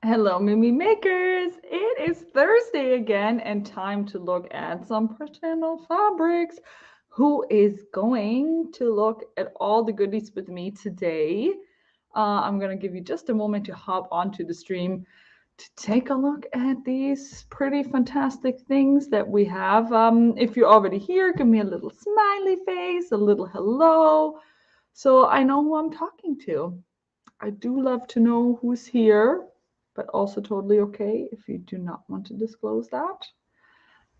Hello, Mimi Makers. It is Thursday again and time to look at some personal fabrics. Who is going to look at all the goodies with me today? I'm going to give you just a moment to hop onto the stream to take a look at these pretty fantastic things that we have. If you're already here, give me a little smiley face, a little hello, so I know who I'm talking to. I do love to know who's here, but also totally okay if you do not want to disclose that.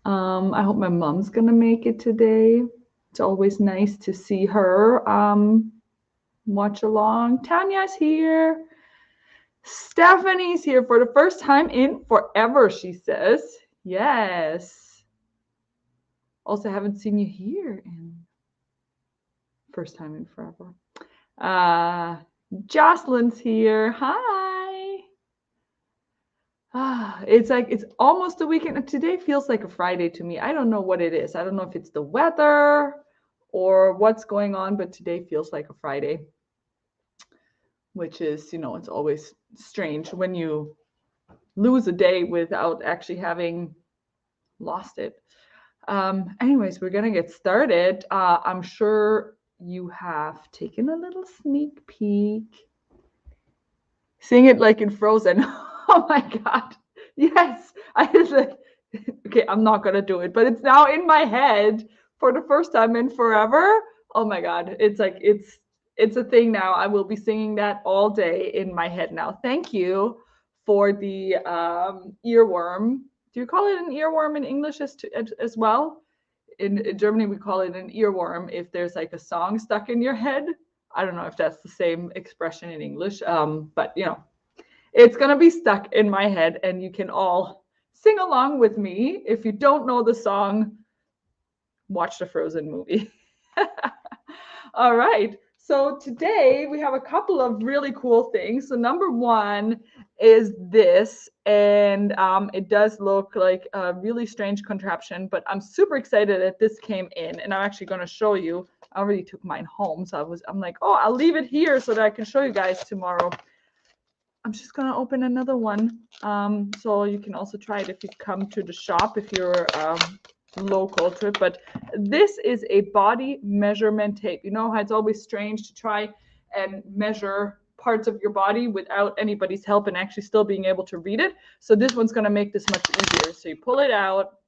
I hope my mom's gonna make it today. It's always nice to see her watch along. Tanya's here. Stephanie's here for the first time in forever, she says. Yes. Also haven't seen you here in first time in forever. Jocelyn's here. Hi. It's almost the weekend. Today feels like a Friday to me. I don't know what it is. I don't know if it's the weather or what's going on, but today feels like a Friday, which is, it's always strange when you lose a day without actually having lost it. Anyways, we're gonna get started. I'm sure you have taken a little sneak peek. Seeing it like in Frozen. Oh my God. Yes. I was like, okay, I'm not gonna do it, but it's now in my head for the first time in forever. Oh my God. It's like it's a thing now. I will be singing that all day in my head now. Thank you for the earworm. Do you call it an earworm in English as well? In Germany, we call it an earworm if there's like a song stuck in your head. I don't know if that's the same expression in English, but it's gonna be stuck in my head, and you can all sing along with me. If you don't know the song, watch the Frozen movie. All right. So today we have a couple of really cool things. So number one is this, and it does look like a really strange contraption, but I'm super excited that this came in, and I'm actually going to show you. I already took mine home, so I'm like, oh, I'll leave it here so that I can show you guys tomorrow. I'm just going to open another one, so you can also try it if you come to the shop, if you're local to it. But this is a body measurement tape. You know how it's always strange to try and measure parts of your body without anybody's help and actually still being able to read it. So this one's going to make this much easier. So you pull it out.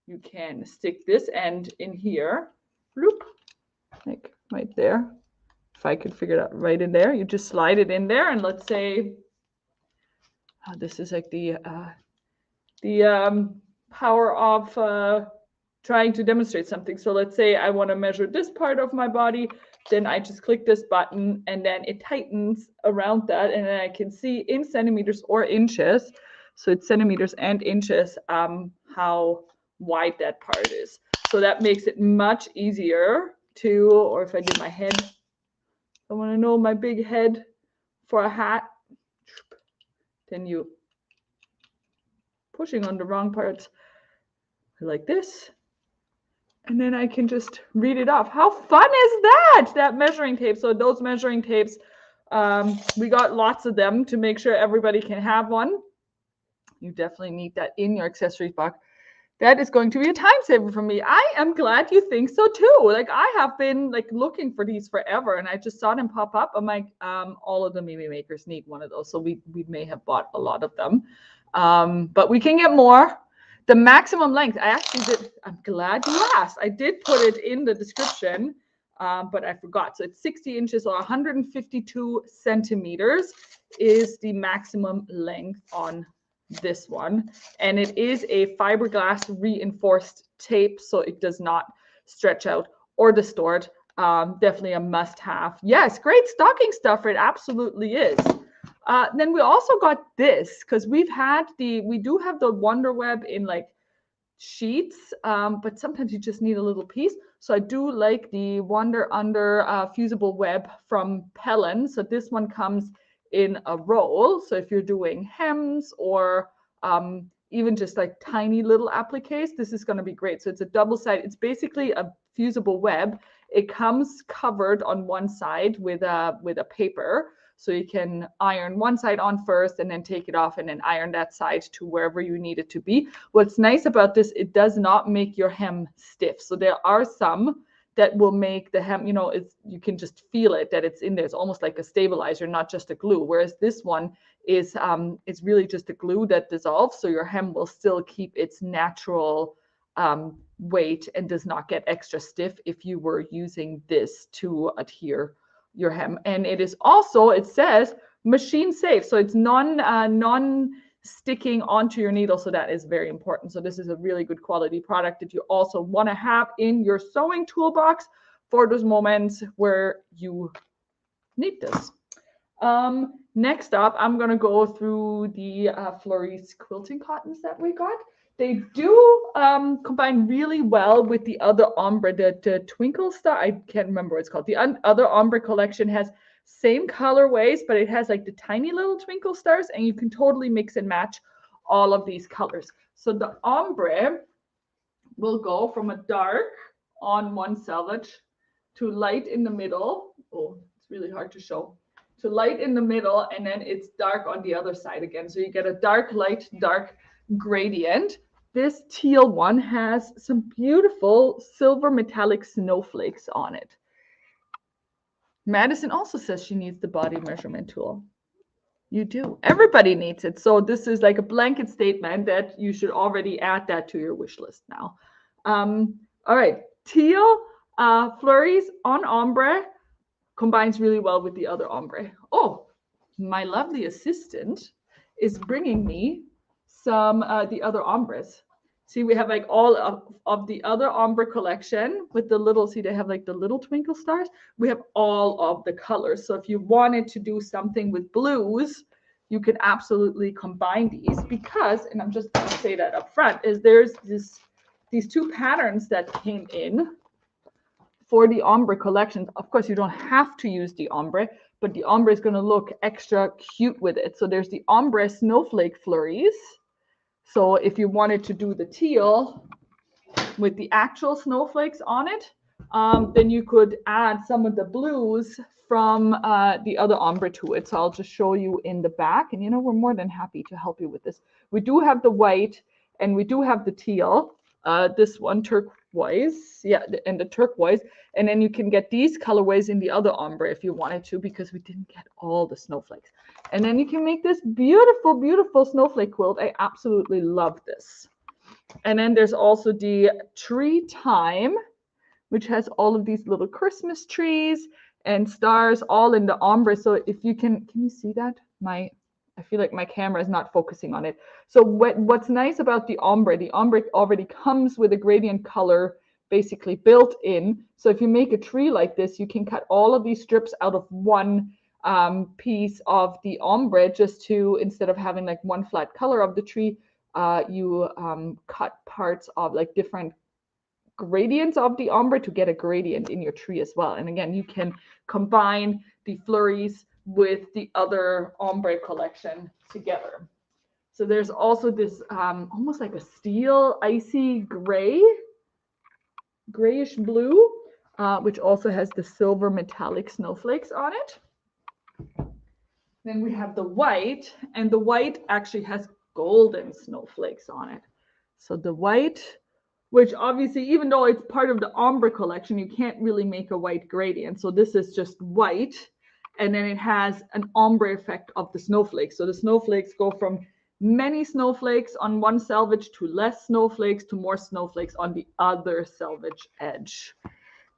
You can stick this end in here. Bloop, like right there. If I could figure it out, right in there. You just slide it in there, and let's say this is like the power of trying to demonstrate something. So let's say I want to measure this part of my body, then I just click this button, and then it tightens around that, and then I can see in centimeters or inches, so it's centimeters and inches, how wide that part is. So that makes it much easier to, or if I did my head, I want to know my big head for a hat, then you pushing on the wrong parts like this, and then I can just read it off. How fun is that measuring tape? So those measuring tapes, we got lots of them to make sure everybody can have one. You definitely need that in your accessories box. That is going to be a time saver for me. I am glad you think so too. Like, I have been like looking for these forever, and I just saw them pop up. I'm like, all of the Mimi makers need one of those. So we may have bought a lot of them, but we can get more. The maximum length, I actually did. I'm glad you asked. I did put it in the description, but I forgot. So it's 60 inches or 152 centimeters is the maximum length on this one, and it is a fiberglass reinforced tape, so it does not stretch out or distort. Definitely a must-have. Yes, great stocking stuffer. It absolutely is. Then we also got this, because we do have the Wonder Web in like sheets, but sometimes you just need a little piece. So I do like the Wonder Under fusible web from Pellon. So this one comes in a roll. So if you're doing hems or even just like tiny little appliques, this is going to be great. So it's a double side. It's basically a fusible web. It comes covered on one side with a paper. So you can iron one side on first and then take it off and then iron that side to wherever you need it to be. What's nice about this, it does not make your hem stiff. So there are some that will make the hem, you know, you can just feel it that it's in there. It's almost like a stabilizer, not just a glue. Whereas this one is it's really just a glue that dissolves, so your hem will still keep its natural weight and does not get extra stiff if you were using this to adhere your hem. And it is also, it says machine safe, so it's non sticking onto your needle, so that is very important. So this is a really good quality product that you also want to have in your sewing toolbox for those moments where you need this. Next up, I'm going to go through the Flurries quilting cottons that we got. They do combine really well with the other ombre, the Twinkle Star. I can't remember what it's called. The other ombre collection has same colorways, but it has like the tiny little twinkle stars, and you can totally mix and match all of these colors. So the ombre will go from a dark on one selvage to light in the middle. Oh, it's really hard to show. To light in the middle, and then it's dark on the other side again. So you get a dark, light, dark gradient. This teal one has some beautiful silver metallic snowflakes on it. Madison also says she needs the body measurement tool. You do. Everybody needs it. So this is like a blanket statement that you should already add that to your wish list now. All right. Teal Flurries on ombre combines really well with the other ombre. Oh, my lovely assistant is bringing me some the other ombres. See, we have like all of the other ombre collection with the little, see, they have like the little twinkle stars. We have all of the colors. So if you wanted to do something with blues, you can absolutely combine these because, and I'm just going to say that up front, is there's these two patterns that came in for the ombre collections. Of course, you don't have to use the ombre, but the ombre is going to look extra cute with it. So there's the ombre snowflake flurries. So if you wanted to do the teal with the actual snowflakes on it, then you could add some of the blues from the other ombre to it. So I'll just show you in the back. And, you know, we're more than happy to help you with this. We do have the white and we do have the teal. This one, turquoise. Yeah, and the turquoise. And then you can get these colorways in the other ombre if you wanted to, because we didn't get all the snowflakes. And then you can make this beautiful, beautiful snowflake quilt. I absolutely love this. And then there's also the Tree Time, which has all of these little Christmas trees and stars all in the ombre. So if you can you see that? I feel like my camera is not focusing on it. So what's nice about the ombre already comes with a gradient color basically built in. So if you make a tree like this, you can cut all of these strips out of one piece of the ombre, just to, instead of having like one flat color of the tree, you cut parts of like different gradients of the ombre to get a gradient in your tree as well. And again, you can combine the flurries with the other ombre collection together. So there's also this almost like a steel icy grayish blue, which also has the silver metallic snowflakes on it. Then we have the white, and the white actually has golden snowflakes on it. So the white, which obviously, even though it's part of the ombre collection, you can't really make a white gradient. So this is just white, and then it has an ombre effect of the snowflakes. So the snowflakes go from many snowflakes on one selvage to less snowflakes to more snowflakes on the other selvage edge.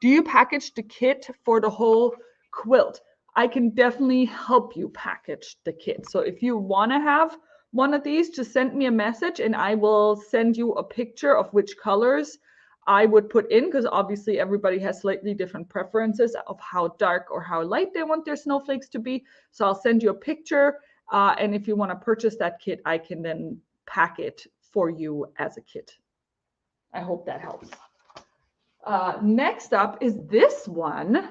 Do you package the kit for the whole quilt? I can definitely help you package the kit. So if you want to have one of these, just send me a message and I will send you a picture of which colors I would put in, because obviously everybody has slightly different preferences of how dark or how light they want their snowflakes to be. So I'll send you a picture, and if you want to purchase that kit, I can then pack it for you as a kit. I hope that helps. Next up is this one.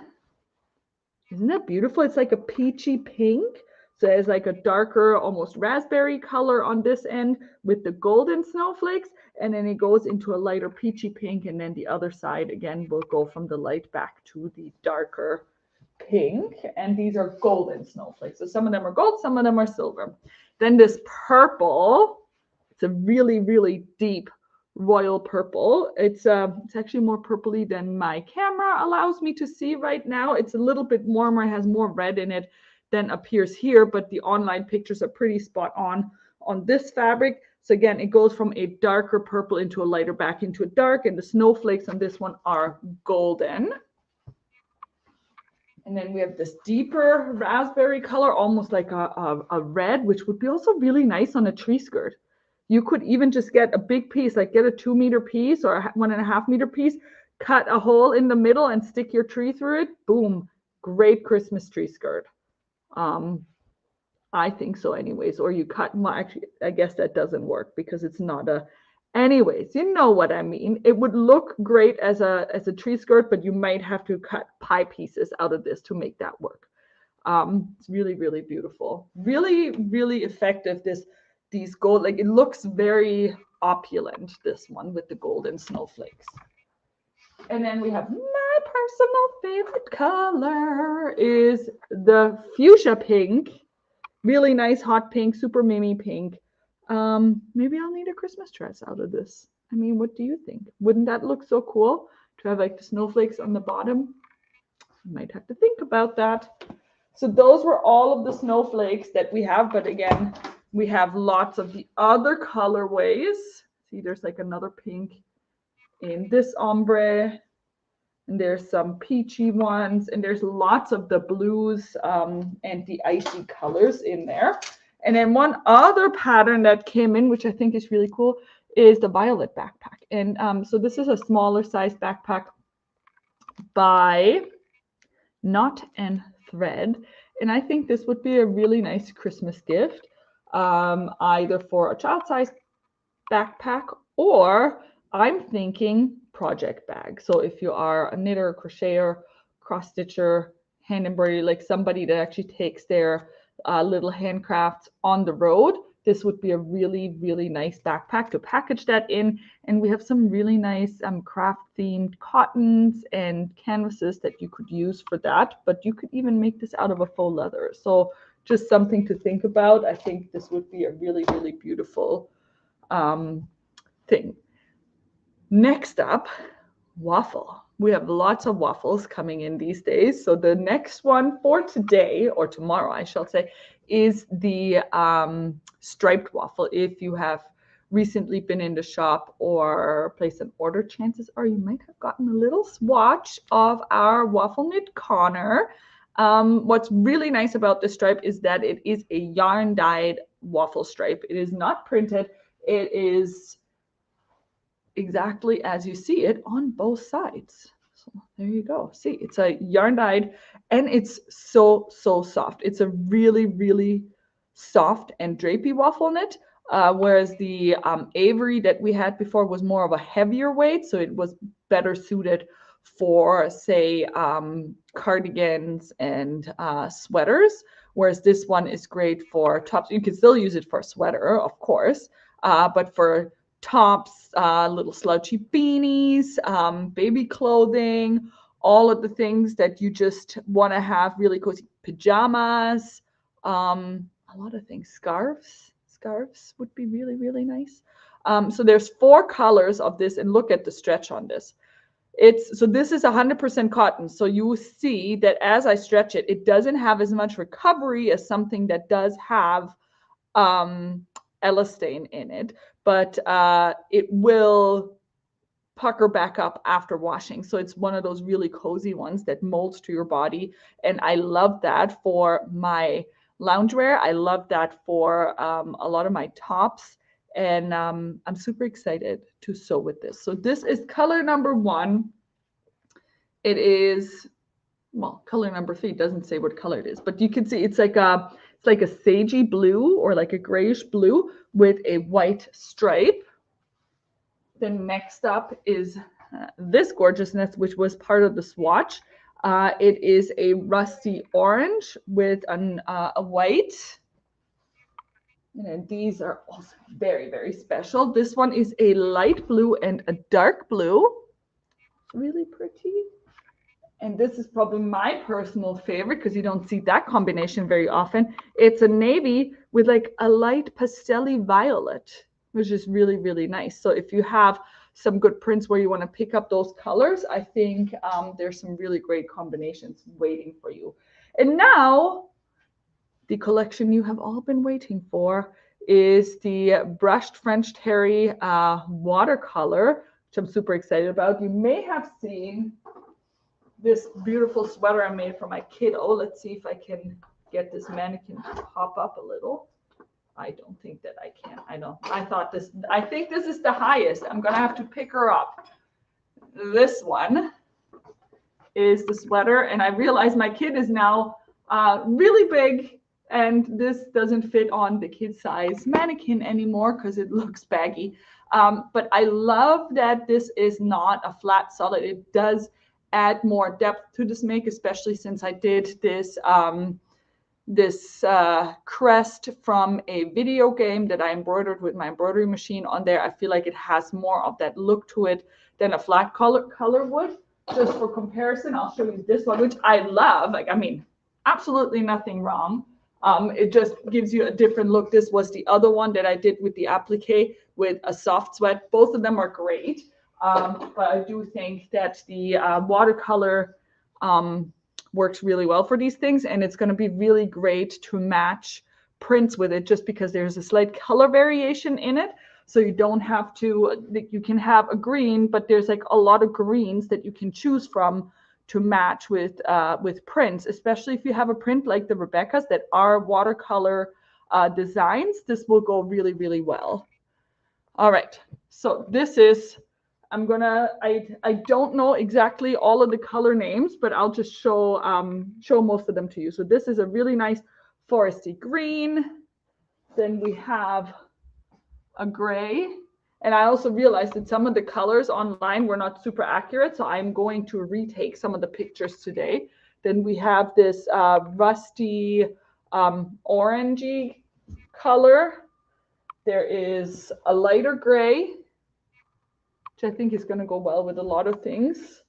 Isn't that beautiful? It's like a peachy pink. So there's like a darker, almost raspberry color on this end with the golden snowflakes, and then it goes into a lighter peachy pink, and then the other side again will go from the light back to the darker pink, and these are golden snowflakes. So some of them are gold, some of them are silver. Then this purple, it's a really, really deep royal purple. It's actually more purpley than my camera allows me to see right now. It's a little bit warmer, it has more red in it than appears here, but the online pictures are pretty spot on this fabric. So again, it goes from a darker purple into a lighter back into a dark, and the snowflakes on this one are golden. And then we have this deeper raspberry color, almost like a red, which would be also really nice on a tree skirt. You could even just get a big piece, like get a 2-meter piece or a 1.5-meter piece, cut a hole in the middle and stick your tree through it. Boom, great Christmas tree skirt. I think so anyways. Or you cut, well, actually, I guess that doesn't work because it's not a, anyways, you know what I mean. It would look great as a tree skirt, but you might have to cut pie pieces out of this to make that work. It's really, really beautiful. Really, really effective. These gold, like it looks very opulent, this one with the golden snowflakes. And then we have my personal favorite color is the fuchsia pink. Really nice hot pink, super Mimi pink. Maybe I'll need a Christmas dress out of this. I mean, what do you think? Wouldn't that look so cool to have like the snowflakes on the bottom? You might have to think about that. So those were all of the snowflakes that we have. But again, we have lots of the other colorways. See, there's like another pink in this ombre. And there's some peachy ones. And there's lots of the blues and the icy colors in there. And then one other pattern that came in, which I think is really cool, is the violet backpack. And so this is a smaller size backpack by Knot and Thread. And I think this would be a really nice Christmas gift, either for a child-sized backpack, or I'm thinking project bag. So if you are a knitter, crocheter, cross-stitcher, hand embroidery, like somebody that actually takes their little handcrafts on the road, this would be a really, really nice backpack to package that in. And we have some really nice craft themed cottons and canvases that you could use for that, but you could even make this out of a faux leather. So just something to think about. I think this would be a really, really beautiful thing. Next up, waffle. We have lots of waffles coming in these days. So the next one for today, or tomorrow, I shall say, is the striped waffle. If you have recently been in the shop or placed an order, chances are you might have gotten a little swatch of our waffle knit Connor. What's really nice about this stripe is that it is a yarn dyed waffle stripe. It is not printed. It is exactly as you see it on both sides. So there you go. See, it's a yarn dyed and it's so soft. It's a really, really soft and drapey waffle knit, whereas the Avery that we had before was more of a heavier weight, so it was better suited for, say, cardigans and sweaters, whereas this one is great for tops. You can still use it for a sweater, of course, but for tops, little slouchy beanies, baby clothing, all of the things that you just want to have really cozy, pajamas, a lot of things. Scarves would be really, really nice. So there's 4 colors of this, and look at the stretch on this. So this is 100% cotton. So you see that as I stretch it, it doesn't have as much recovery as something that does have elastane in it, but it will pucker back up after washing. So it's one of those really cozy ones that molds to your body. And I love that for my loungewear. I love that for a lot of my tops. And I'm super excited to sew with this. So this is color number 1. It is, well, color number 3 doesn't say what color it is, but you can see it's like a sagey blue or like a grayish blue with a white stripe. Then next up is this gorgeousness, which was part of the swatch. It is a rusty orange with a white. And then these are also very, very special. This one is a light blue and a dark blue. Really pretty. and this is probably my personal favorite because you don't see that combination very often. It's a navy with like a light pastel-y violet, which is really, really nice. So if you have some good prints where you want to pick up those colors, I think there's some really great combinations waiting for you. And now the collection you have all been waiting for is the brushed French terry watercolor, which I'm super excited about. You may have seen this beautiful sweater I made for my kid. Oh, let's see if I can get this mannequin to pop up a little. I don't think that I can. I think this is the highest. I'm gonna have to pick her up. This one is the sweater, and I realize my kid is now really big, and this doesn't fit on the kid size mannequin anymore because it looks baggy. But I love that this is not a flat solid. It does add more depth to this make, especially since I did this crest from a video game that I embroidered with my embroidery machine on there. I feel like it has more of that look to it than a flat color would. Just for comparison, I'll show you this one, which I love. Like, I mean, absolutely nothing wrong. It just gives you a different look. This was the other one that I did with the applique with a soft sweat. Both of them are great. But I do think that the watercolor works really well for these things, and it's going to be really great to match prints with it just because there's a slight color variation in it. So you don't have to, you can have a green, but there's like a lot of greens that you can choose from to match with prints, especially if you have a print like the Rebecca's that are watercolor designs. This will go really, really well. All right, so this is, I don't know exactly all of the color names, but I'll just show most of them to you. So this is a really nice foresty green. Then we have a gray. And I also realized that some of the colors online were not super accurate, so I'm going to retake some of the pictures today. Then we have this rusty orangey color. There is a lighter gray, which I think is going to go well with a lot of things.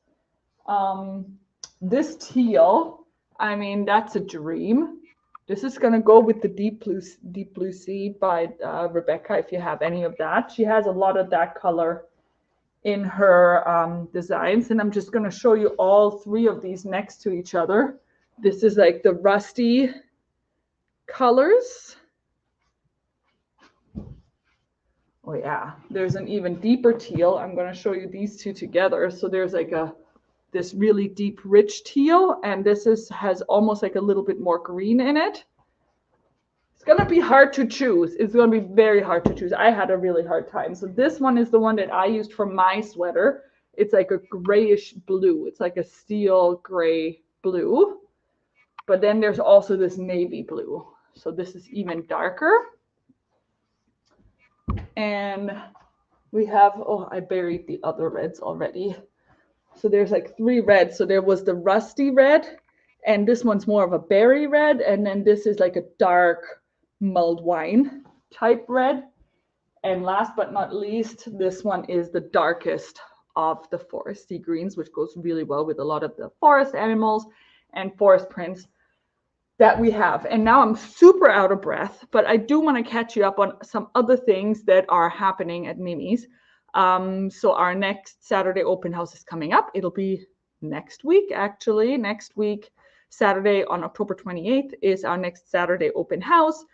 This teal, I mean, that's a dream. This is going to go with the deep blue sea by Rebecca, if you have any of that. She has a lot of that color in her designs. And I'm just going to show you all three of these next to each other. This is like the rusty colors. Oh yeah, there's an even deeper teal. I'm going to show you these two together. So there's like this really deep, rich teal, and this has almost like a little bit more green in it. It's going to be hard to choose. It's going to be very hard to choose. I had a really hard time. So this one is the one that I used for my sweater. It's like a grayish blue. It's like a steel gray blue. But then there's also this navy blue. So this is even darker. And we have, oh, I buried the other reds already. So there's like three reds. So there was the rusty red, and this one's more of a berry red. And then this is like a dark mulled wine type red. And last but not least, this one is the darkest of the foresty greens, which goes really well with a lot of the forest animals and forest prints that we have. And now I'm super out of breath, but I do want to catch you up on some other things that are happening at Mimi's. So our next Saturday open house is coming up. It'll be next week, actually. Next week, Saturday on October 28th is our next Saturday open house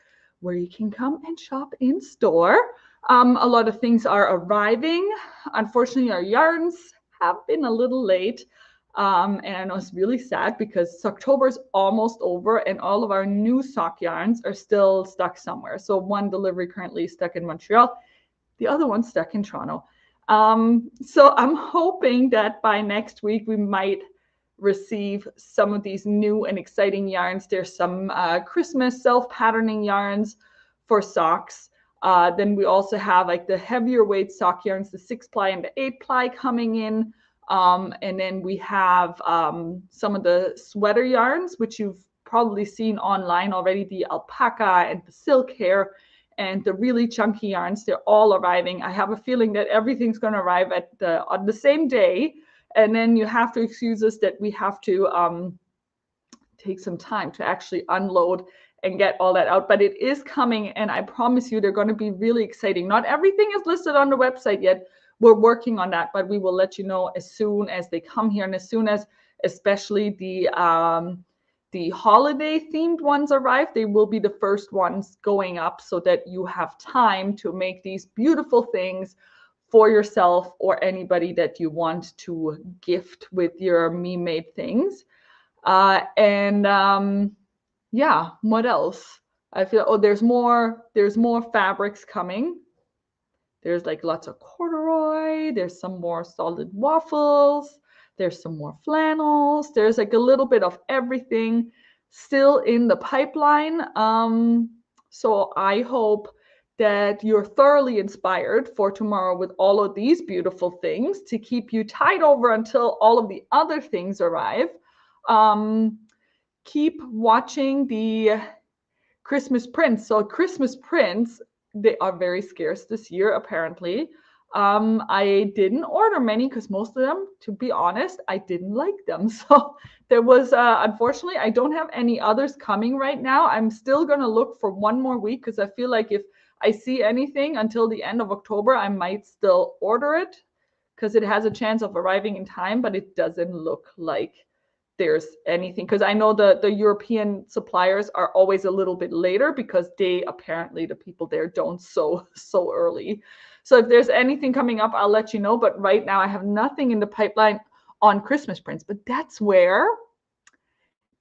where you can come and shop in store. A lot of things are arriving. Unfortunately, our yarns have been a little late. And I know it's really sad because October is almost over and all of our new sock yarns are still stuck somewhere. So one delivery currently is stuck in Montreal. The other one's stuck in Toronto. So I'm hoping that by next week we might receive some of these new and exciting yarns. There's some Christmas self-patterning yarns for socks. Then we also have like the heavier weight sock yarns, the 6-ply and the 8-ply coming in. And then we have some of the sweater yarns, which you've probably seen online already, the alpaca and the silk hair. And the really chunky yarns, they're all arriving. I have a feeling that everything's going to arrive on the same day. And then you have to excuse us that we have to take some time to actually unload and get all that out. But it is coming, and I promise you they're going to be really exciting. Not everything is listed on the website yet. We're working on that, but we will let you know as soon as they come here, and as soon as especially the holiday themed ones arrive, they will be the first ones going up so that you have time to make these beautiful things for yourself or anybody that you want to gift with your me-made things. Yeah, what else? I feel, there's more fabrics coming. There's like lots of corduroy, there's some more solid waffles, there's some more flannels, there's like a little bit of everything still in the pipeline. So I hope that you're thoroughly inspired for tomorrow with all of these beautiful things to keep you tied over until all of the other things arrive. Keep watching the Christmas prints. So Christmas prints, they are very scarce this year, apparently. I didn't order many because most of them, to be honest, I didn't like them. So there was, unfortunately, I don't have any others coming right now. I'm still going to look for one more week because I feel like if I see anything until the end of October, I might still order it because it has a chance of arriving in time, but it doesn't look like there's anything, because I know the European suppliers are always a little bit later because they apparently, the people there, don't sew so early. So if there's anything coming up, I'll let you know. But right now I have nothing in the pipeline on Christmas prints, but that's where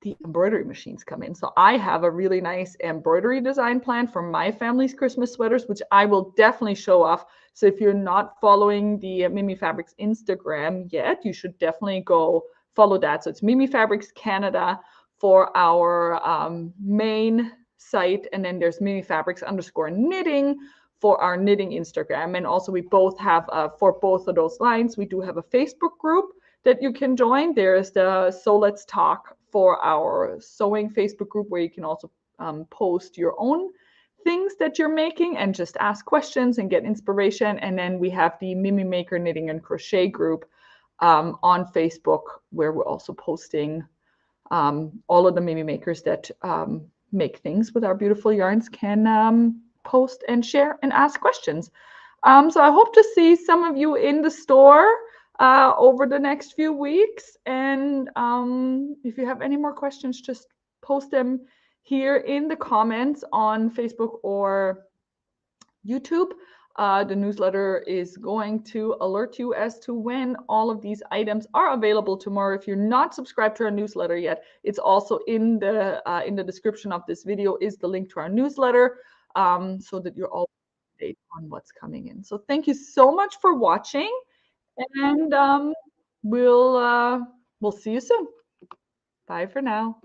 the embroidery machines come in. So I have a really nice embroidery design plan for my family's Christmas sweaters, which I will definitely show off. So if you're not following the Mimifabrics Instagram yet, you should definitely go follow that. So it's Mimifabrics Canada for our main site, and then there's Mimifabrics_knitting for our knitting Instagram. And also we both have, for both of those lines, we do have a Facebook group that you can join. There's the So Let's Talk for our sewing Facebook group, where you can also post your own things that you're making and just ask questions and get inspiration. And then we have the Mimi Maker Knitting and Crochet group on Facebook, where we're also posting all of the Mimi makers that make things with our beautiful yarns can post and share and ask questions. So I hope to see some of you in the store over the next few weeks. And if you have any more questions, just post them here in the comments on Facebook or YouTube. The newsletter is going to alert you as to when all of these items are available tomorrow. If you're not subscribed to our newsletter yet, it's also in the description of this video is the link to our newsletter, so that you're all up to date on what's coming in. So thank you so much for watching, and we'll see you soon. Bye for now.